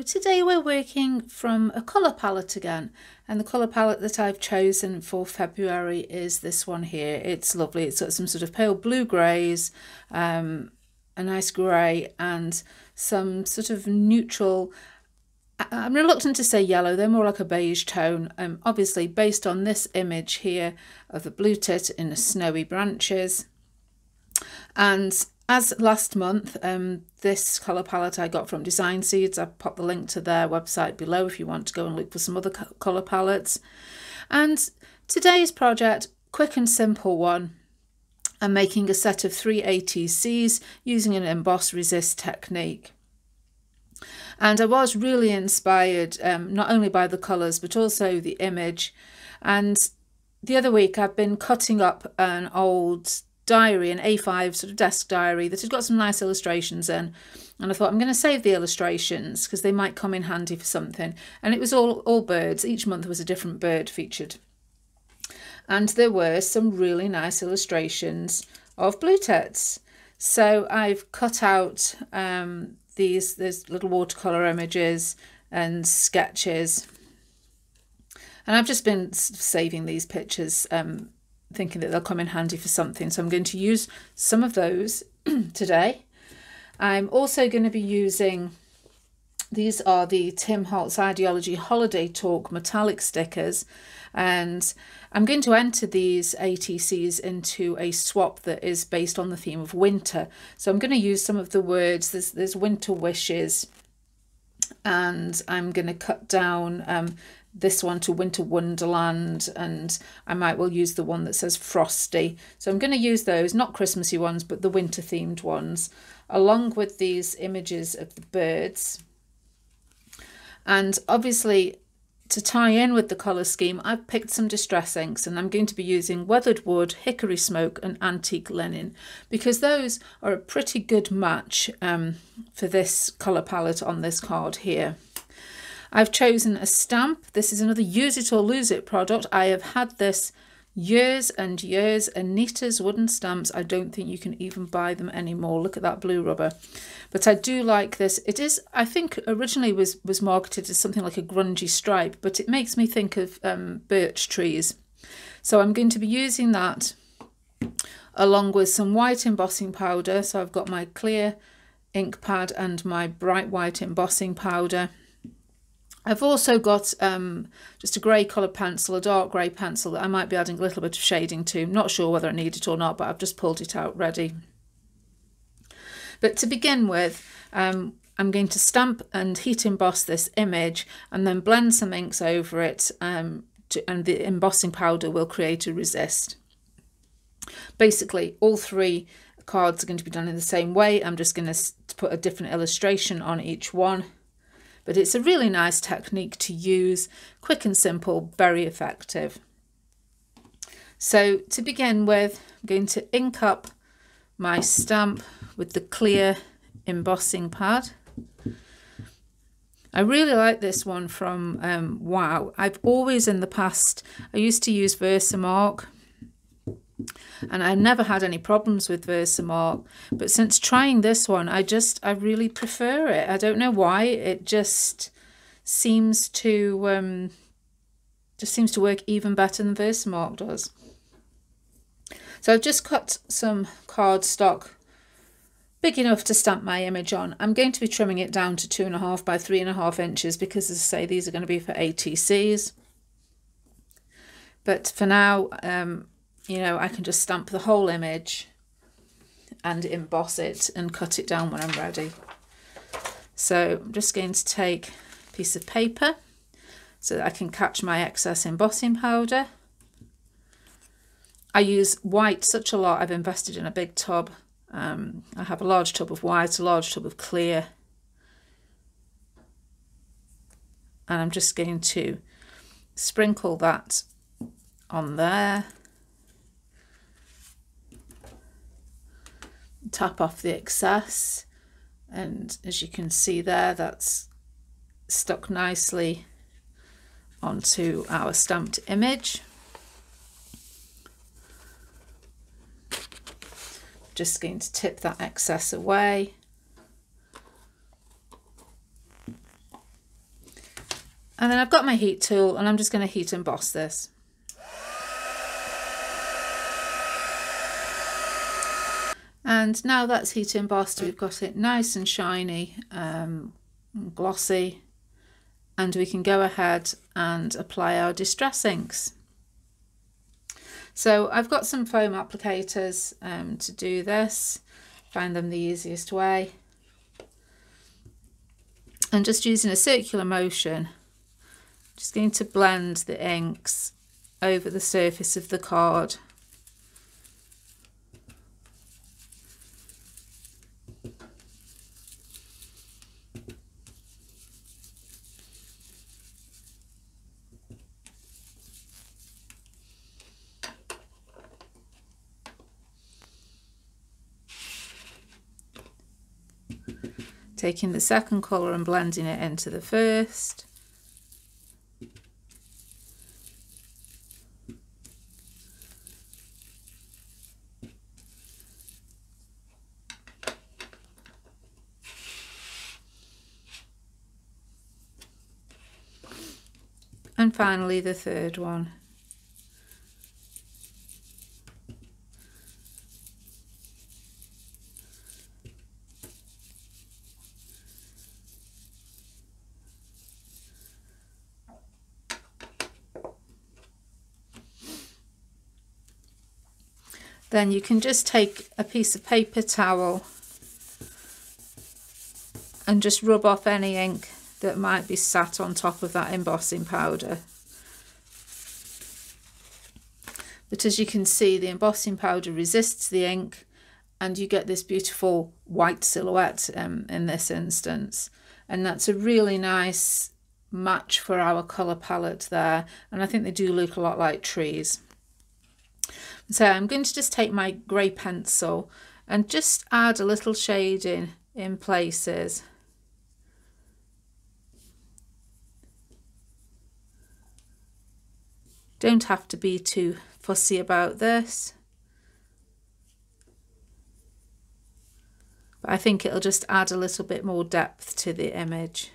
today we're working from a colour palette again, and the colour palette that I've chosen for February is this one here. It's lovely. It's got some sort of pale blue greys, a nice grey, and some sort of neutral, I'm reluctant to say yellow, they're more like a beige tone, obviously based on this image here of the blue tit in the snowy branches. And as last month, this colour palette I got from Design Seeds. I've popped the link to their website below if you want to go and look for some other colour palettes. And today's project, quick and simple one. I'm making a set of 3 ATCs using an emboss resist technique. And I was really inspired not only by the colours but also the image. And the other week I've been cutting up an old diary, an A5 sort of desk diary that had got some nice illustrations in, and I thought I'm going to save the illustrations because they might come in handy for something. And it was all birds. Each month was a different bird featured, and there were some really nice illustrations of blue tits. So I've cut out these little watercolour images and sketches, and I've just been saving these pictures, thinking that they'll come in handy for something. So I'm going to use some of those today. I'm also going to be using, these are the Tim Holtz Ideology Holiday Talk metallic stickers, and I'm going to enter these ATCs into a swap that is based on the theme of winter. So I'm going to use some of the words, there's winter wishes, and I'm going to cut down this one to Winter Wonderland, and I might well use the one that says Frosty. So I'm going to use those, not Christmassy ones, but the winter themed ones, along with these images of the birds. And obviously, to tie in with the colour scheme, I've picked some distress inks, and I'm going to be using weathered wood, hickory smoke and antique linen, because those are a pretty good match for this colour palette on this card here. I've chosen a stamp. This is another use it or lose it product. I have had this years and years. Anita's wooden stamps. I don't think you can even buy them anymore. Look at that blue rubber. But I do like this. It is, I think originally was marketed as something like a grungy stripe, but it makes me think of birch trees. So I'm going to be using that along with some white embossing powder. So I've got my clear ink pad and my bright white embossing powder. I've also got just a grey coloured pencil, a dark grey pencil that I might be adding a little bit of shading to. I'm not sure whether I need it or not, but I've just pulled it out ready. But to begin with, I'm going to stamp and heat emboss this image and then blend some inks over it, and the embossing powder will create a resist. Basically, all 3 cards are going to be done in the same way. I'm just going to put a different illustration on each one. But it's a really nice technique to use, quick and simple, very effective. So to begin with, I'm going to ink up my stamp with the clear embossing pad. I really like this one from Wow. I've always in the past, I used to use Versamark, and I never had any problems with Versamark, but since trying this one I really prefer it. I don't know why, it just seems to work even better than Versamark does. So I've just cut some cardstock big enough to stamp my image on. I'm going to be trimming it down to 2.5 by 3.5 inches because, as I say, these are going to be for ATCs. But for now, you know, I can just stamp the whole image and emboss it and cut it down when I'm ready. So I'm just going to take a piece of paper so that I can catch my excess embossing powder. I use white such a lot. I've invested in a big tub. I have a large tub of white, a large tub of clear. And I'm just going to sprinkle that on there. Tap off the excess, and as you can see there, that's stuck nicely onto our stamped image. Just going to tip that excess away. And then I've got my heat tool and I'm just going to heat emboss this. And now that's heat embossed, we've got it nice and shiny, glossy, and we can go ahead and apply our distress inks. So I've got some foam applicators to do this, find them the easiest way. And just using a circular motion, just going to blend the inks over the surface of the card. Taking the second colour and blending it into the first. And finally the third one. Then you can just take a piece of paper towel and just rub off any ink that might be sat on top of that embossing powder. But as you can see, the embossing powder resists the ink and you get this beautiful white silhouette in this instance. And that's a really nice match for our colour palette there. And I think they do look a lot like trees. So I'm going to just take my grey pencil and just add a little shading in places. Don't have to be too fussy about this, but I think it'll just add a little bit more depth to the image.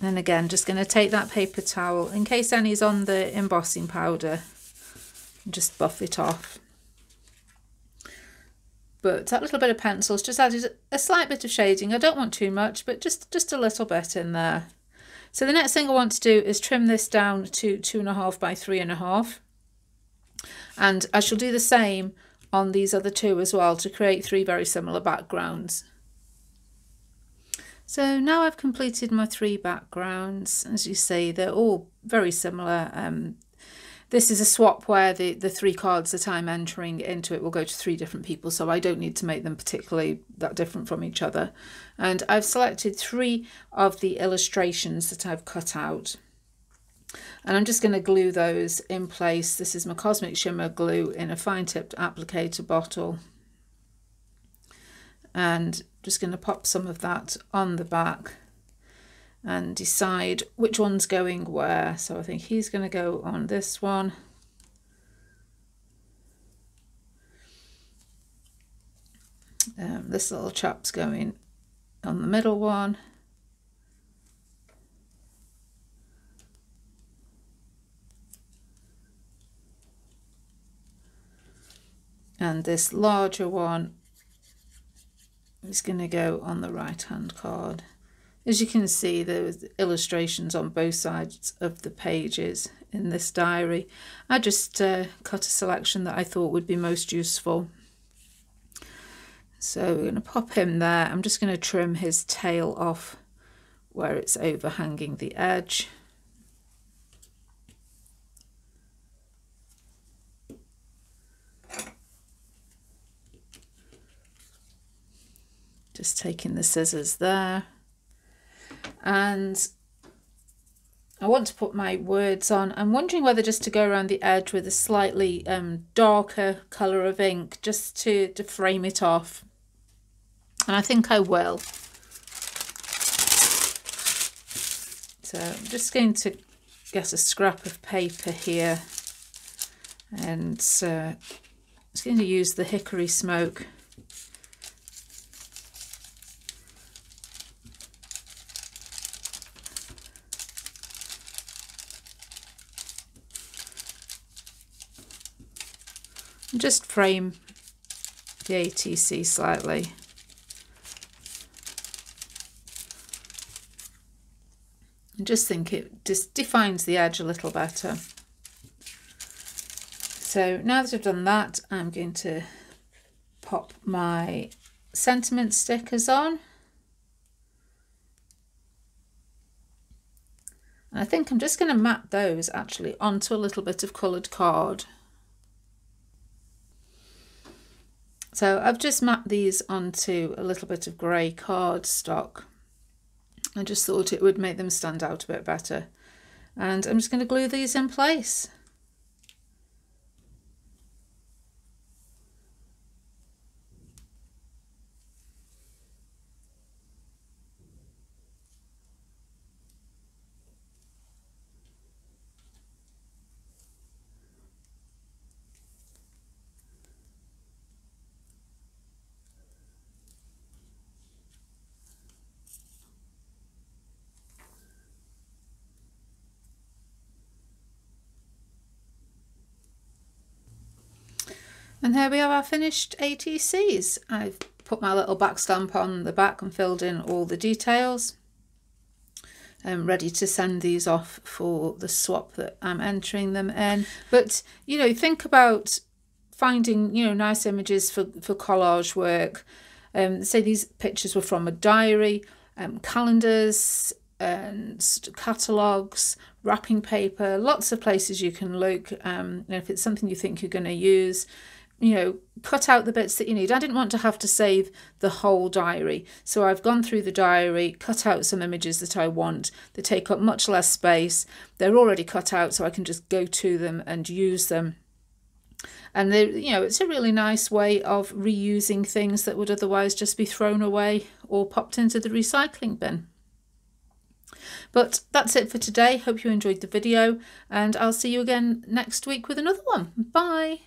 And again, just going to take that paper towel, in case any's on the embossing powder, and just buff it off. But that little bit of pencil's just added a slight bit of shading. I don't want too much, but just a little bit in there. So the next thing I want to do is trim this down to 2.5 by 3.5. And I shall do the same on these other two as well to create 3 very similar backgrounds. So now I've completed my 3 backgrounds. As you see, they're all very similar. This is a swap where the 3 cards that I'm entering into it will go to 3 different people, so I don't need to make them particularly that different from each other. And I've selected 3 of the illustrations that I've cut out. And I'm just going to glue those in place. This is my Cosmic Shimmer glue in a fine tipped applicator bottle. And just going to pop some of that on the back and decide which one's going where. So I think he's going to go on this one. This little chap's going on the middle one. And this larger one is going to go on the right hand card. As you can see, there's illustrations on both sides of the pages in this diary. I just cut a selection that I thought would be most useful. So we're going to pop him there. I'm just going to trim his tail off where it's overhanging the edge. Just taking the scissors there. And I want to put my words on. I'm wondering whether just to go around the edge with a slightly darker colour of ink, just to frame it off. And I think I will. So I'm just going to get a scrap of paper here, and I'm just going to use the hickory smoke. And just frame the ATC slightly. I just think it just defines the edge a little better. So now that I've done that, I'm going to pop my sentiment stickers on. And I think I'm just going to map those actually onto a little bit of coloured card. So I've just mapped these onto a little bit of grey cardstock. I just thought it would make them stand out a bit better. And I'm just going to glue these in place. And here we have our finished ATCs. I've put my little back stamp on the back and filled in all the details. I'm ready to send these off for the swap that I'm entering them in. But, you know, think about finding, you know, nice images for collage work. Say these pictures were from a diary, calendars and catalogues, wrapping paper, lots of places you can look. And if it's something you think you're going to use, you know, cut out the bits that you need. I didn't want to have to save the whole diary, so I've gone through the diary, cut out some images that I want. They take up much less space. They're already cut out, so I can just go to them and use them. And they, you know, it's a really nice way of reusing things that would otherwise just be thrown away or popped into the recycling bin. But that's it for today. Hope you enjoyed the video, and I'll see you again next week with another one. Bye.